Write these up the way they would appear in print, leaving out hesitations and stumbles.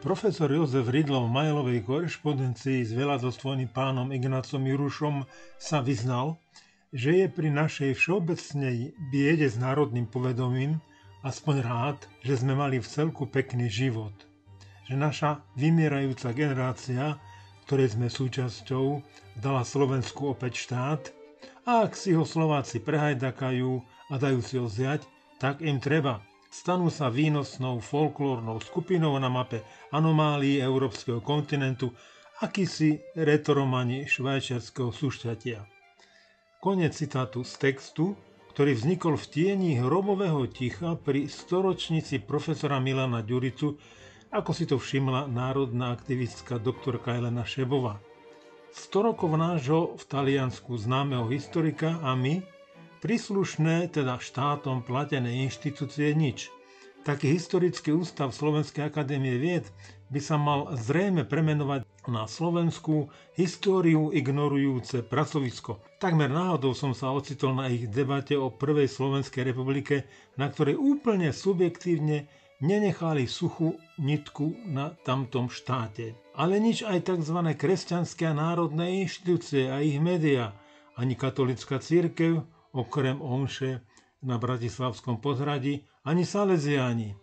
Profesor Jozef Ridlo v mailovej korešpondencii s veľadostojným pánom Ignácom Jurušom sa vyznal, že je pri našej všeobecnej biede s národným povedomím aspoň rád, že sme mali v celku pekný život. Že naša vymierajúca generácia, ktorej sme súčasťou, dala Slovensku opäť štát a ak si ho Slováci prehajdakajú a dajú si ho vziať, tak im treba. Stanú sa výnosnou folklórnou skupinou na mape anomálií európskeho kontinentu, akýsi retoromani švajčiarskeho súšťatia. Koniec citátu z textu, ktorý vznikol v tieni hrobového ticha pri storočnici profesora Milana Ďuricu, ako si to všimla národná aktivistka doktorka Elena Šebová. 100 rokov nášho v Taliansku známeho historika a my, príslušné, teda štátom platené inštitúcie nič. Taký historický ústav Slovenskej akadémie vied by sa mal zrejme premenovať na Slovenskú históriu ignorujúce pracovisko. Takmer náhodou som sa ocitol na ich debate o prvej Slovenskej republike, na ktorej úplne subjektívne nenechali suchú nitku na tamtom štáte. Ale nič aj tzv. Kresťanské a národné inštitúcie a ich médiá, ani katolická cirkev, okrem omše na Bratislavskom Podhradí, ani Salesiáni.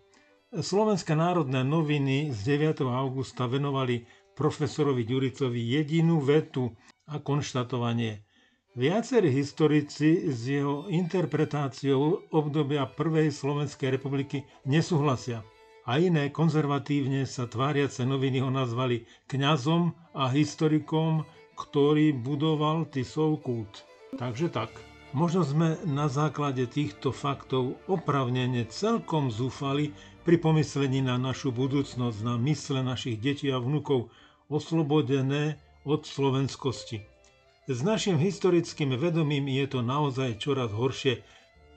Slovenské národné noviny z 9. augusta venovali profesorovi Ďuricovi jedinú vetu a konštatovanie. Viacerí historici s jeho interpretáciou obdobia prvej Slovenskej republiky nesúhlasia. A iné konzervatívne sa tváriace noviny ho nazvali kňazom a historikom, ktorý budoval Tisov kult. Takže tak. Možno sme na základe týchto faktov oprávnene celkom zúfali pri pomyslení na našu budúcnosť, na mysle našich detí a vnukov, oslobodené od slovenskosti. S našim historickým vedomím je to naozaj čoraz horšie.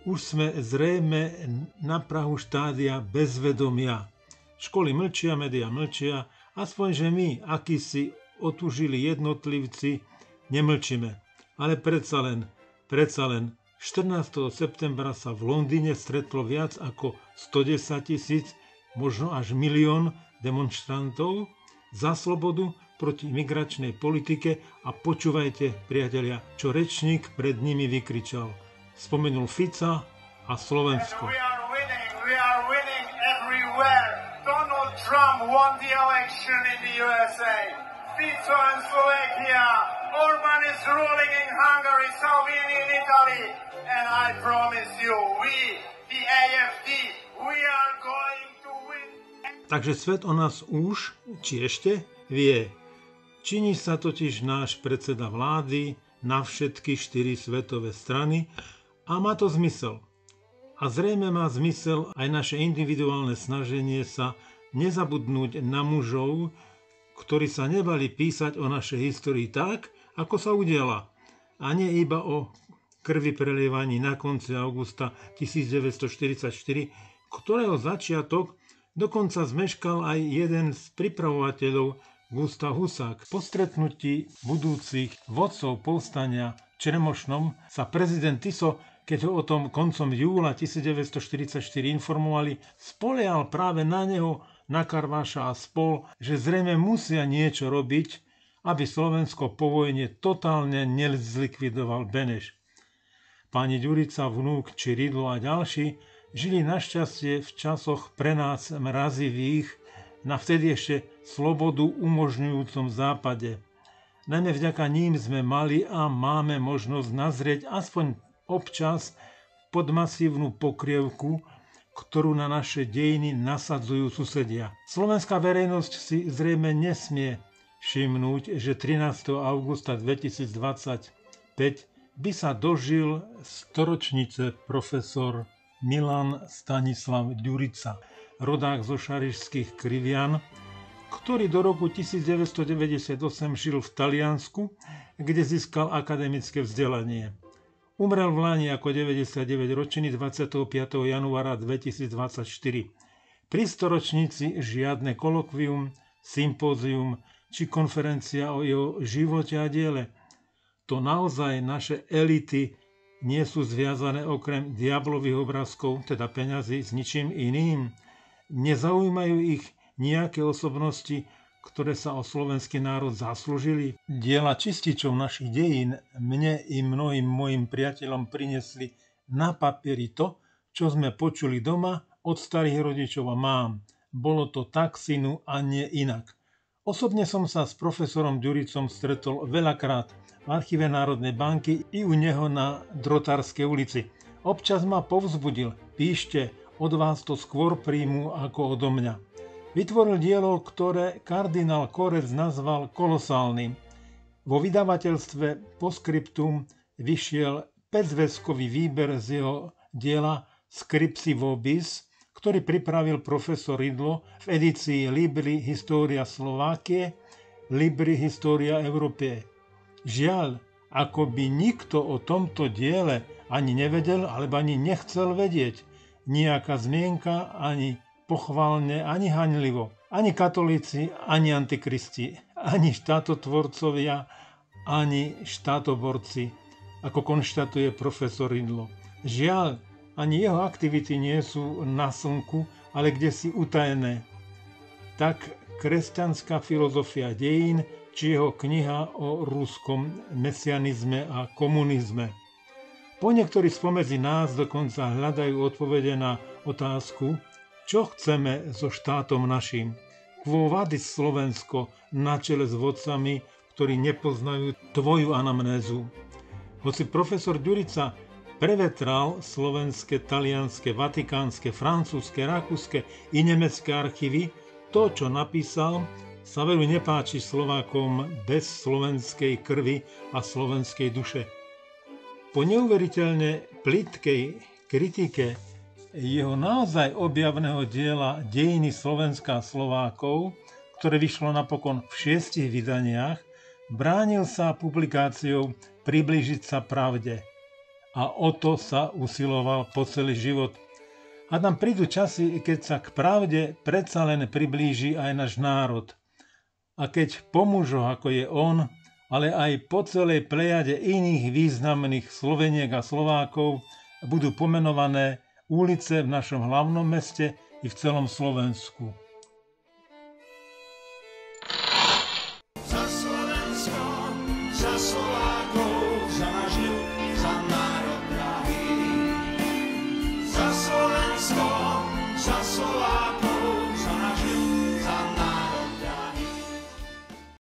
Už sme zrejme na prahu štádia bezvedomia. Školy mlčia, médiá mlčia, aspoň že my, akýsi otužili jednotlivci, nemlčíme. Ale predsa len 14. septembra sa v Londýne stretlo viac ako 110 000, možno až 1 000 000 demonštrantov za slobodu proti migračnej politike a počúvajte, priatelia, čo rečník pred nimi vykričal. Spomenul Fica a Slovensko. We are winning everywhere. Donald Trump won the election in the USA. Fico in Slovakia. Orban is ruling in Hungary, Salvini in Italy. And I promise you, we, the AFD, we are going to win. Takže svet o nás už, či ešte, vie. Činí sa totiž náš predseda vlády na všetky 4 svetové strany a má to zmysel. A zrejme má zmysel aj naše individuálne snaženie sa nezabudnúť na mužov, ktorí sa nebali písať o našej histórii tak, ako sa udiala. A nie iba o krvi prelievaní na konci augusta 1944, ktorého začiatok dokonca zmeškal aj jeden z pripravovateľov Gustav Husák. Po stretnutí budúcich vodcov povstania v Čermošnom sa prezident Tiso, keď ho o tom koncom júla 1944 informovali, spoliehal práve na neho, na Karváša a spol, že zrejme musia niečo robiť, aby Slovensko po vojne totálne nezlikvidoval Beneš. Páni Ďurica, vnúk či Ridlo a ďalší žili našťastie v časoch pre nás mrazivých, na vtedy ešte slobodu umožňujúcom západe. Najmä vďaka ním sme mali a máme možnosť nazrieť aspoň občas pod masívnu pokrievku, ktorú na naše dejiny nasadzujú susedia. Slovenská verejnosť si zrejme nesmie všimnúť, že 13. augusta 2025 by sa dožil storočnice profesor Milan Stanislav Ďurica, rodák zo Šarišských Krivian, ktorý do roku 1998 žil v Taliansku, kde získal akademické vzdelanie. Umrel v Lani ako 99-ročný 25. januára 2024. Pri storočnici žiadne kolokvium, sympózium či konferencia o jeho živote a diele. To naozaj naše elity nie sú zviazané okrem diablových obrázkov, teda peňazí, s ničím iným. Nezaujímajú ich nejaké osobnosti, ktoré sa o slovenský národ zaslúžili? Diela čističov našich dejín mne i mnohým mojim priateľom priniesli na papieri to, čo sme počuli doma od starých rodičov a mám. Bolo to tak, synu, a nie inak. Osobne som sa s profesorom Ďuricom stretol veľakrát v archíve Národnej banky i u neho na Drotárskej ulici. Občas ma povzbudil: píšte, od vás to skôr príjmu ako odo mňa. Vytvoril dielo, ktoré kardinál Korec nazval kolosálnym. Vo vydavateľstve Postscriptum vyšiel 5-zväzkový výber z jeho diela Scripsi vobis, ktorý pripravil profesor Rydlo v edícii Libri Historia Slovakie, Libri Historia Europae. Žiaľ, ako by nikto o tomto diele ani nevedel, alebo ani nechcel vedieť. Nejaká zmienka, ani pochválne, ani hanlivo. Ani katolíci, ani antikristi, ani štátotvorcovia, ani štátoborci, ako konštatuje profesor Rydlo. Žiaľ, ani jeho aktivity nie sú na slnku, ale kdesi utajené. Tak kresťanská filozofia dejín, či jeho kniha o ruskom mesianizme a komunizme. Po niektorí spomedzi nás dokonca hľadajú odpovede na otázku, čo chceme so štátom naším. Quo vadis Slovensko na čele s vodcami, ktorí nepoznajú tvoju anamnézu. Hoci profesor Ďurica prevetral slovenské, talianske, vatikánske, francúzske, rakúske i nemecké archívy, to, čo napísal, sa veľmi nepáči Slovákom bez slovenskej krvi a slovenskej duše. Po neuveriteľne plytkej kritike jeho naozaj objavného diela Dejiny Slovenska a Slovákov, ktoré vyšlo napokon v 6 vydaniach, bránil sa publikáciou priblížiť sa pravde. A o to sa usiloval po celý život. A tam prídu časy, keď sa k pravde predsa len priblíži aj náš národ. A keď po mužoch, ako je on, ale aj po celej plejade iných významných Sloveniek a Slovákov budú pomenované ulice v našom hlavnom meste i v celom Slovensku.